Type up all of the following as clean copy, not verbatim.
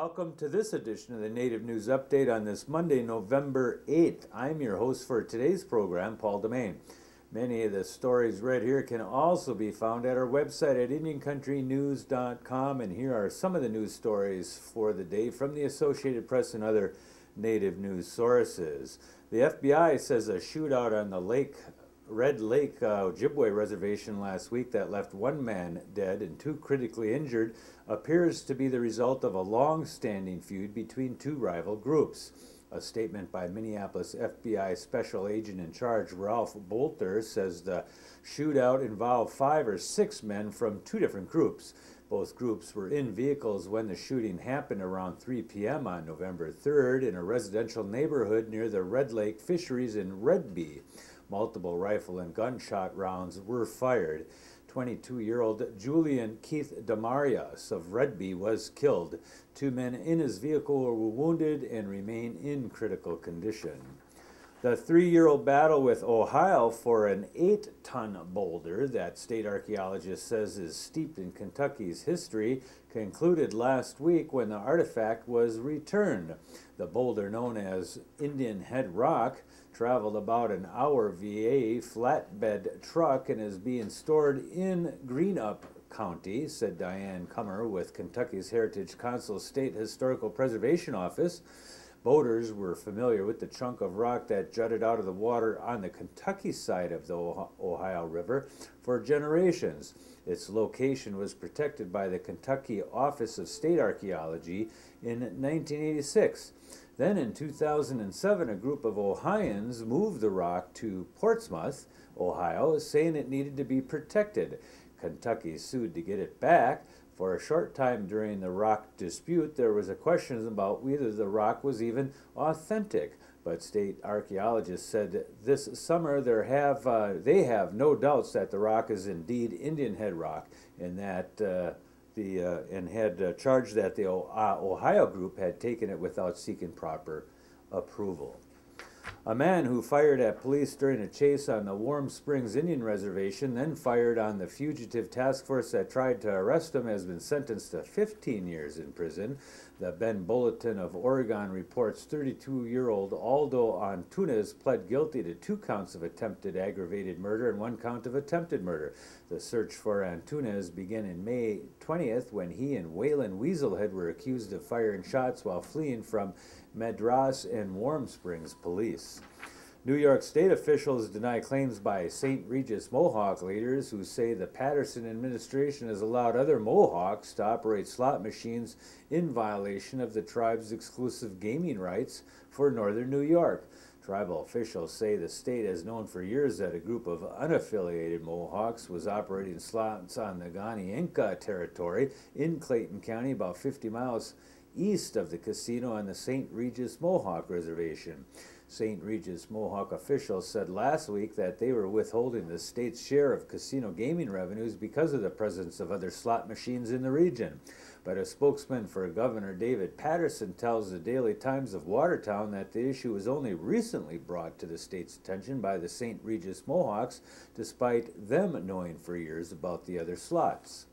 Welcome to this edition of the Native News Update on this Monday, November 8th. I'm your host for today's program, Paul DeMain. Many of the stories read here can also be found at our website at IndianCountryNews.com, and here are some of the news stories for the day from the Associated Press and other Native news sources. The FBI says a shootout on the Red Lake Ojibwe Reservation last week that left one man dead and two critically injured appears to be the result of a long-standing feud between two rival groups. A statement by Minneapolis FBI Special Agent in Charge Ralph Bolter says the shootout involved 5 or 6 men from two different groups. Both groups were in vehicles when the shooting happened around 3 p.m. on November 3rd in a residential neighborhood near the Red Lake Fisheries in Redby. Multiple rifle and gunshot rounds were fired. 22-year-old Julian Keith Demarius of Redby was killed. 2 men in his vehicle were wounded and remain in critical condition. The 3-year-old battle with Ohio for an 8-ton boulder that state archaeologist says is steeped in Kentucky's history concluded last week when the artifact was returned. The boulder, known as Indian Head Rock, traveled about an hour via flatbed truck and is being stored in Greenup County, said Diane Kummer with Kentucky's Heritage Council State Historical Preservation Office. Boaters were familiar with the chunk of rock that jutted out of the water on the Kentucky side of the Ohio River for generations. Its location was protected by the Kentucky Office of State Archaeology in 1986. Then in 2007, a group of Ohioans moved the rock to Portsmouth, Ohio, saying it needed to be protected. Kentucky sued to get it back. For a short time during the rock dispute, there was a question about whether the rock was even authentic. But state archaeologists said this summer they have no doubts that the rock is indeed Indian Head Rock, and that had charged that the Ohio group had taken it without seeking proper approval. A man who fired at police during a chase on the Warm Springs Indian Reservation, then fired on the fugitive task force that tried to arrest him, has been sentenced to 15 years in prison. The Bend Bulletin of Oregon reports 32-year-old Aldo Antunes pled guilty to 2 counts of attempted aggravated murder and 1 count of attempted murder. The search for Antunes began in May 20th when he and Waylon Weaselhead were accused of firing shots while fleeing from Madras and Warm Springs police. New York State officials deny claims by St. Regis Mohawk leaders who say the Patterson administration has allowed other Mohawks to operate slot machines in violation of the tribe's exclusive gaming rights for northern New York. Tribal officials say the state has known for years that a group of unaffiliated Mohawks was operating slots on the Gani-Inca territory in Clayton County, about 50 miles east of the casino on the St. Regis Mohawk Reservation. St. Regis Mohawk officials said last week that they were withholding the state's share of casino gaming revenues because of the presence of other slot machines in the region. But a spokesman for Governor David Patterson tells the Daily Times of Watertown that the issue was only recently brought to the state's attention by the St. Regis Mohawks, despite them knowing for years about the other slots.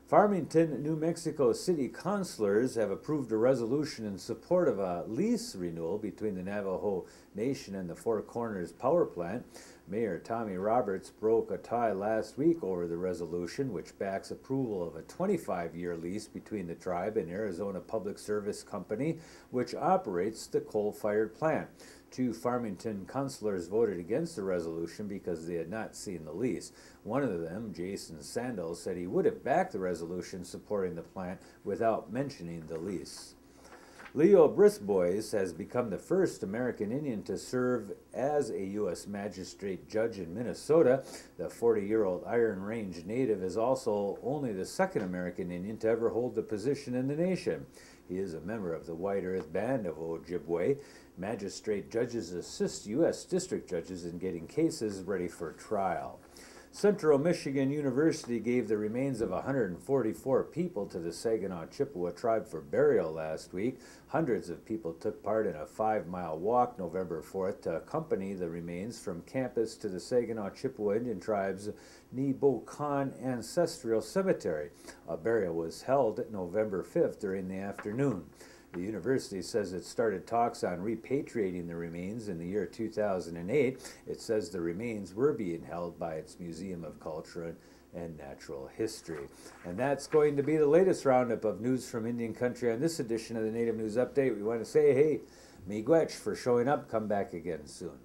Farmington, New Mexico City councilors have approved a resolution in support of a lease renewal between the Navajo Nation and the Four Corners power plant. Mayor Tommy Roberts broke a tie last week over the resolution, which backs approval of a 25-year lease between the tribe and Arizona Public Service Company, which operates the coal-fired plant. 2 Farmington councilors voted against the resolution because they had not seen the lease. One of them, Jason Sandel, said he would have backed the resolution supporting the plant without mentioning the lease. Leo Brisbois has become the first American Indian to serve as a U.S. magistrate judge in Minnesota. The 40-year-old Iron Range native is also only the second American Indian to ever hold the position in the nation. He is a member of the White Earth Band of Ojibwe. Magistrate judges assist U.S. district judges in getting cases ready for trial. Central Michigan University gave the remains of 144 people to the Saginaw Chippewa Tribe for burial last week. Hundreds of people took part in a 5-mile walk November 4th to accompany the remains from campus to the Saginaw Chippewa Indian Tribe's Nebokan Ancestral Cemetery. A burial was held November 5th during the afternoon. The university says it started talks on repatriating the remains in the year 2008. It says the remains were being held by its Museum of Culture and Natural History. And that's going to be the latest roundup of news from Indian Country on this edition of the Native News Update. We want to say, hey, miigwech for showing up. Come back again soon.